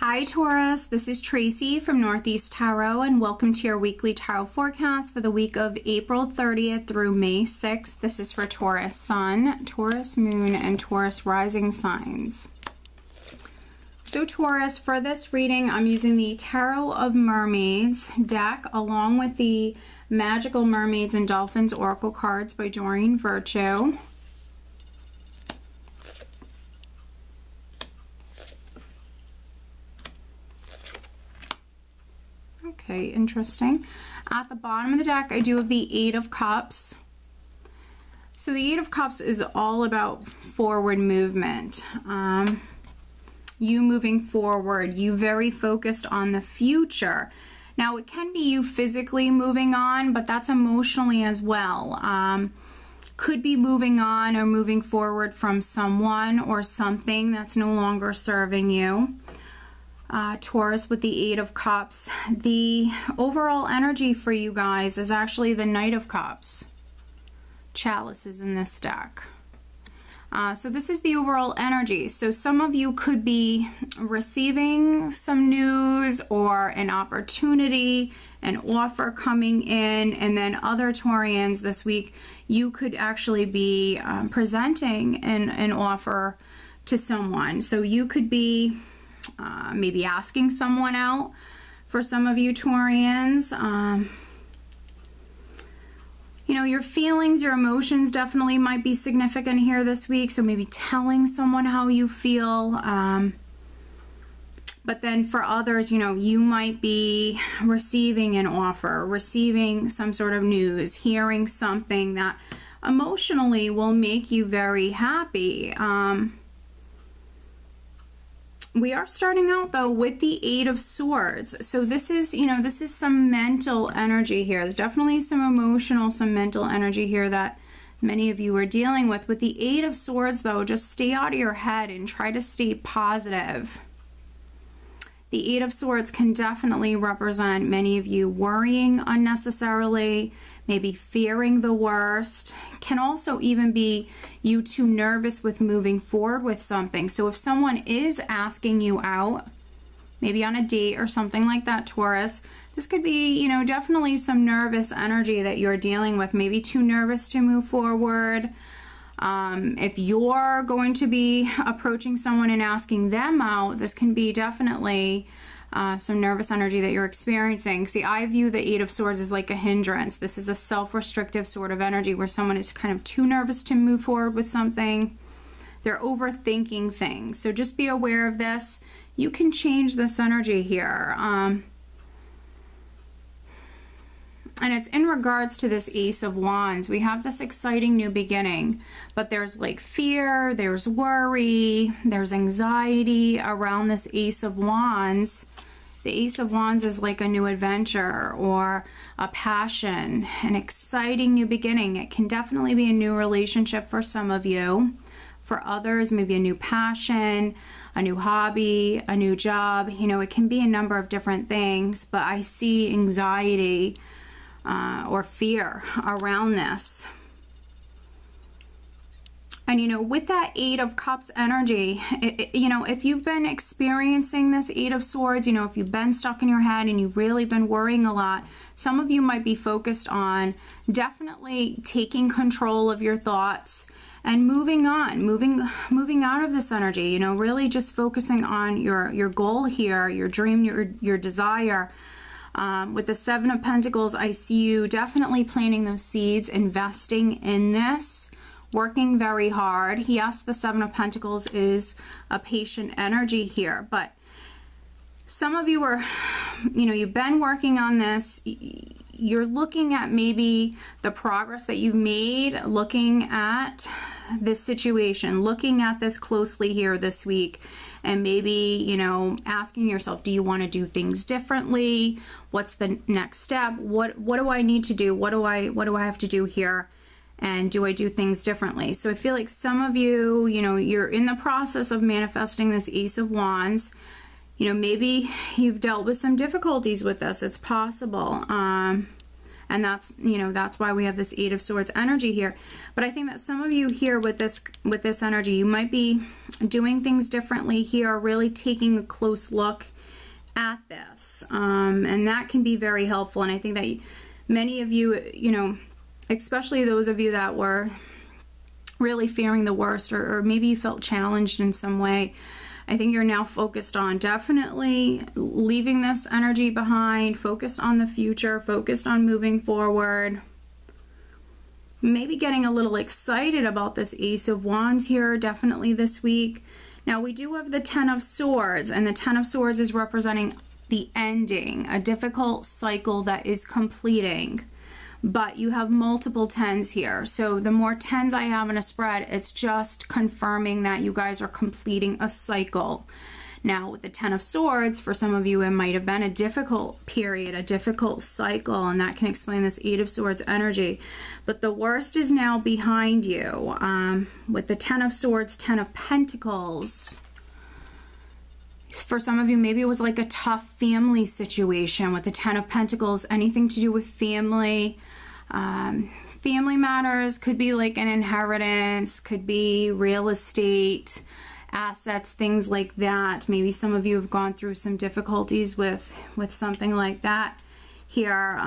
Hi Taurus, this is Tracy from Northeast Tarot and welcome to your weekly tarot forecast for the week of April 30th through May 6th. This is for Taurus Sun, Taurus Moon, and Taurus Rising signs. So Taurus, for this reading I'm using the Tarot of Mermaids deck along with the Magical Mermaids and Dolphins Oracle cards by Doreen Virtue. Okay, interesting. At the bottom of the deck, I do have the Eight of Cups. So the Eight of Cups is all about forward movement. You moving forward, you very focused on the future. Now, it can be you physically moving on, but that's emotionally as well. Could be moving on or moving forward from someone or something that's no longer serving you. Taurus with the Eight of Cups. The overall energy for you guys is actually the Knight of Cups. Chalices in this deck. So this is the overall energy. So some of you could be receiving some news or an opportunity, an offer coming in, and then other Taurians this week, you could actually be presenting an offer to someone. So you could be maybe asking someone out for some of you Taurians. You know, your feelings, your emotions definitely might be significant here this week. So maybe telling someone how you feel. But then for others, you know, you might be receiving an offer, receiving some sort of news, hearing something that emotionally will make you very happy. We are starting out though with the Eight of Swords. So this is, you know, this is some mental energy here. There's definitely some emotional, some mental energy here that many of you are dealing with. With the Eight of Swords though, just stay out of your head and try to stay positive. The Eight of Swords can definitely represent many of you worrying unnecessarily, maybe fearing the worst. Can also even be you too nervous with moving forward with something. So if someone is asking you out, maybe on a date or something like that, Taurus, this could be, you know, definitely some nervous energy that you're dealing with, maybe too nervous to move forward. If you're going to be approaching someone and asking them out, this can be definitely some nervous energy that you're experiencing. See, I view the Eight of Swords as like a hindrance. This is a self-restrictive sort of energy where someone is kind of too nervous to move forward with something. They're overthinking things. So just be aware of this. You can change this energy here. And it's in regards to this Ace of Wands. We have this exciting new beginning, but there's like fear, there's worry, there's anxiety around this Ace of Wands. The Ace of Wands is like a new adventure or a passion, an exciting new beginning. It can definitely be a new relationship for some of you. For others, maybe a new passion, a new hobby, a new job. You know, it can be a number of different things, but I see anxiety or fear around this. And you know, with that Eight of Cups energy, you know, if you've been experiencing this Eight of Swords, you know, if you've been stuck in your head and you've really been worrying a lot, some of you might be focused on definitely taking control of your thoughts and moving on, moving out of this energy, you know, really just focusing on your goal here, your dream, your desire. With the Seven of Pentacles, I see you definitely planting those seeds, investing in this, working very hard. Yes, the Seven of Pentacles is a patient energy here, but some of you are, you know, you've been working on this. You're looking at maybe the progress that you've made, looking at this situation, looking at this closely here this week, and maybe, you know, asking yourself, do you want to do things differently? What's the next step? What do I need to do? What do I have to do here? And do I do things differently? So I feel like some of you, you know, you're in the process of manifesting this Ace of Wands. You know, maybe you've dealt with some difficulties with this. It's possible. And that's, you know, that's why we have this Eight of Swords energy here. But I think that some of you here with this energy, you might be doing things differently here, really taking a close look at this. And that can be very helpful. And I think that many of you, you know, especially those of you that were really fearing the worst, or maybe you felt challenged in some way, I think you're now focused on definitely leaving this energy behind, focused on the future, focused on moving forward. Maybe getting a little excited about this Ace of Wands here, definitely this week. Now we do have the Ten of Swords, and the Ten of Swords is representing the ending, a difficult cycle that is completing. But you have multiple tens here. So the more tens I have in a spread, it's just confirming that you guys are completing a cycle. Now with the Ten of Swords, for some of you, it might have been a difficult period, a difficult cycle, and that can explain this Eight of Swords energy. But the worst is now behind you. With the Ten of Swords, Ten of Pentacles. For some of you, maybe it was like a tough family situation with the Ten of Pentacles, anything to do with family. Family matters, could be like an inheritance, could be real estate, assets, things like that. Maybe some of you have gone through some difficulties with something like that here.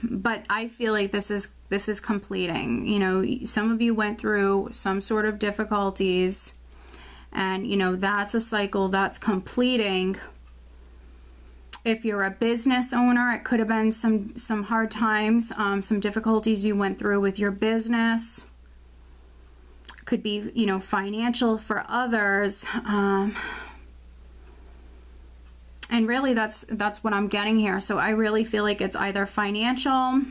But I feel like this is completing. You know, some of you went through some sort of difficulties, and you know, that's a cycle that's completing. If you're a business owner, it could have been some hard times, some difficulties you went through with your business. Could be, you know, financial for others. And really that's what I'm getting here. So I really feel like it's either financial,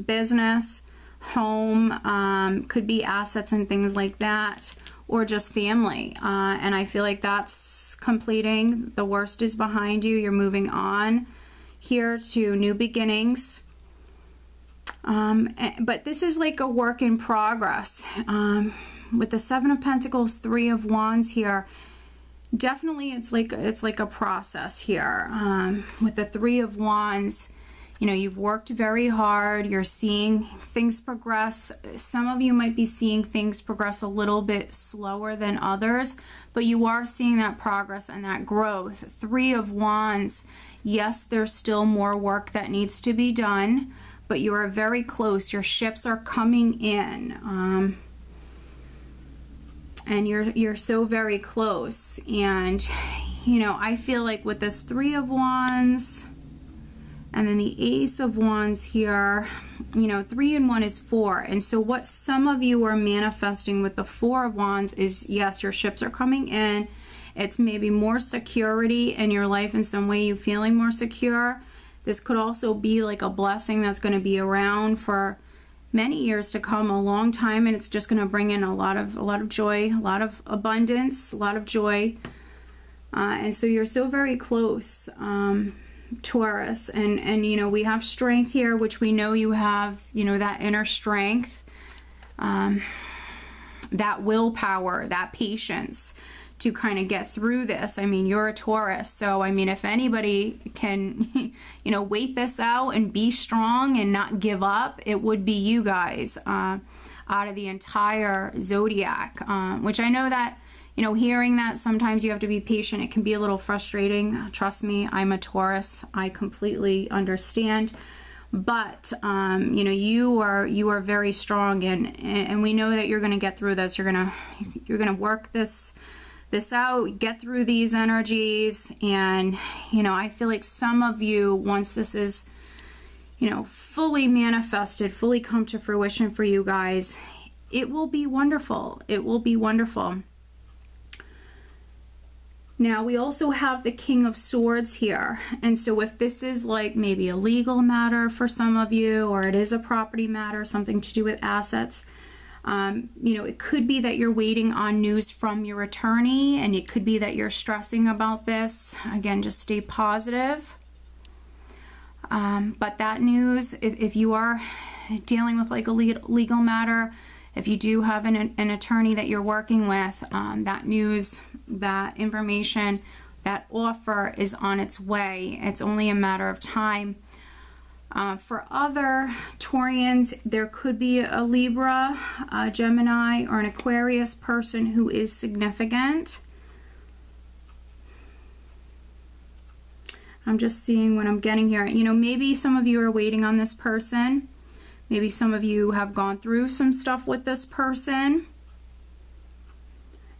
business, home, could be assets and things like that, or just family. And I feel like that's completing. The worst is behind you. You're moving on here to new beginnings. But this is like a work in progress. With the Seven of Pentacles, Three of Wands here, definitely it's like a process here. With the Three of Wands, you know, you've worked very hard. You're seeing things progress. Some of you might be seeing things progress a little bit slower than others, but you are seeing that progress and that growth. Three of Wands, yes, there's still more work that needs to be done, but you are very close. Your ships are coming in. And you're so very close. And, you know, I feel like with this Three of Wands, and then the Ace of Wands here, you know, 3 and 1 is 4. And so what some of you are manifesting with the Four of Wands is, yes, your ships are coming in. It's maybe more security in your life in some way, you feeling more secure. This could also be like a blessing that's going to be around for many years to come, a long time, and it's just going to bring in a lot of joy, a lot of abundance, a lot of joy. And so you're so very close. Taurus, and you know, we have strength here, which we know you have, you know, that inner strength, that willpower, that patience to kind of get through this. I mean, you're a Taurus, so I mean, if anybody can, you know, wait this out and be strong and not give up, it would be you guys, out of the entire zodiac, which I know that, you know, hearing that sometimes you have to be patient. It can be a little frustrating. Trust me, I'm a Taurus. I completely understand. But, you know, you are very strong, and we know that you're going to get through this. You're going to work this out, get through these energies. And, you know, I feel like some of you, once this is, you know, fully manifested, fully come to fruition for you guys, it will be wonderful. It will be wonderful. Now, we also have the King of Swords here. And so if this is like maybe a legal matter for some of you, or it is a property matter, something to do with assets, you know, it could be that you're waiting on news from your attorney, and it could be that you're stressing about this. Again, just stay positive. But that news, if you are dealing with like a legal matter, if you do have an attorney that you're working with, that news, that information, that offer is on its way. It's only a matter of time. For other Taurians, there could be a Libra, a Gemini, or an Aquarius person who is significant. I'm just seeing what I'm getting here. You know, maybe some of you are waiting on this person. Maybe some of you have gone through some stuff with this person.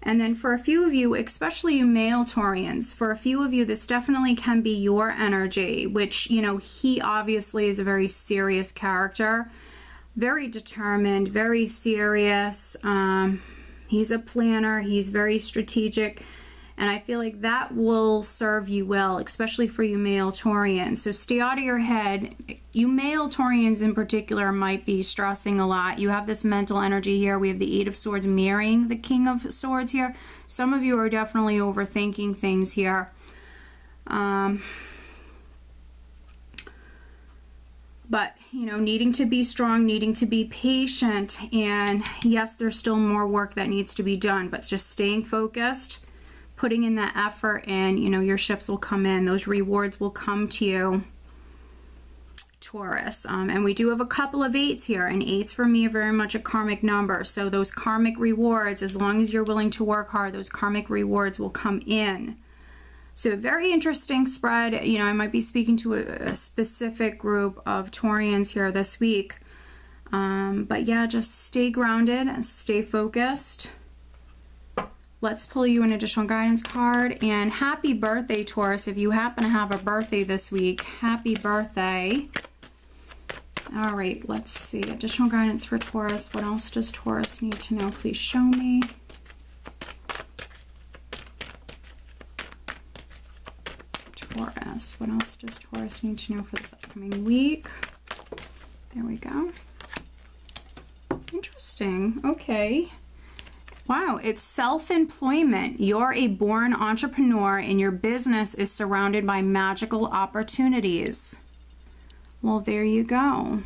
And then for a few of you, especially you male Taurians, for a few of you, this definitely can be your energy, which, you know, he obviously is a very serious character, very determined, very serious. He's a planner, he's very strategic, and I feel like that will serve you well, especially for you male Taurians. So stay out of your head. You male Taurians in particular might be stressing a lot. You have this mental energy here. We have the Eight of Swords mirroring the King of Swords here. Some of you are definitely overthinking things here. But, you know, needing to be strong, needing to be patient, and yes, there's still more work that needs to be done, but just staying focused, putting in that effort, and, you know, your ships will come in. Those rewards will come to you, Taurus. And we do have a couple of 8s here, and 8s for me are very much a karmic number. So those karmic rewards, as long as you're willing to work hard, those karmic rewards will come in. So a very interesting spread. You know, I might be speaking to a specific group of Taurians here this week. But yeah, just stay grounded and stay focused. Let's pull you an additional guidance card. And happy birthday, Taurus. If you happen to have a birthday this week, happy birthday. All right, let's see. Additional guidance for Taurus. What else does Taurus need to know? Please show me. Taurus. What else does Taurus need to know for this upcoming week? There we go. Interesting. Okay. Wow, it's self-employment. You're a born entrepreneur and your business is surrounded by magical opportunities. Well, there you go.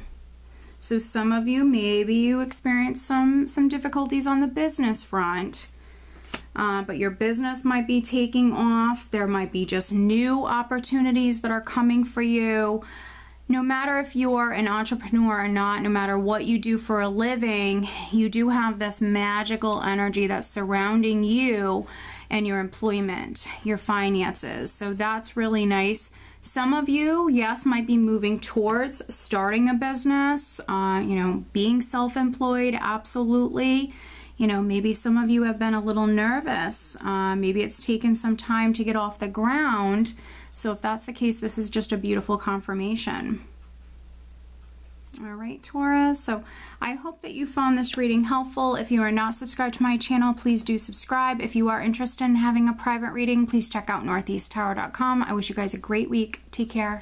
So some of you, maybe you experience some difficulties on the business front, but your business might be taking off. There might be just new opportunities that are coming for you. No matter if you're an entrepreneur or not, no matter what you do for a living, you do have this magical energy that's surrounding you and your employment, your finances. So that's really nice. Some of you, yes, might be moving towards starting a business, you know, being self-employed, absolutely. You know, maybe some of you have been a little nervous. Maybe it's taken some time to get off the ground. So if that's the case, this is just a beautiful confirmation. All right, Taurus. So I hope that you found this reading helpful. If you are not subscribed to my channel, please do subscribe. If you are interested in having a private reading, please check out northeasttarot.com. I wish you guys a great week. Take care.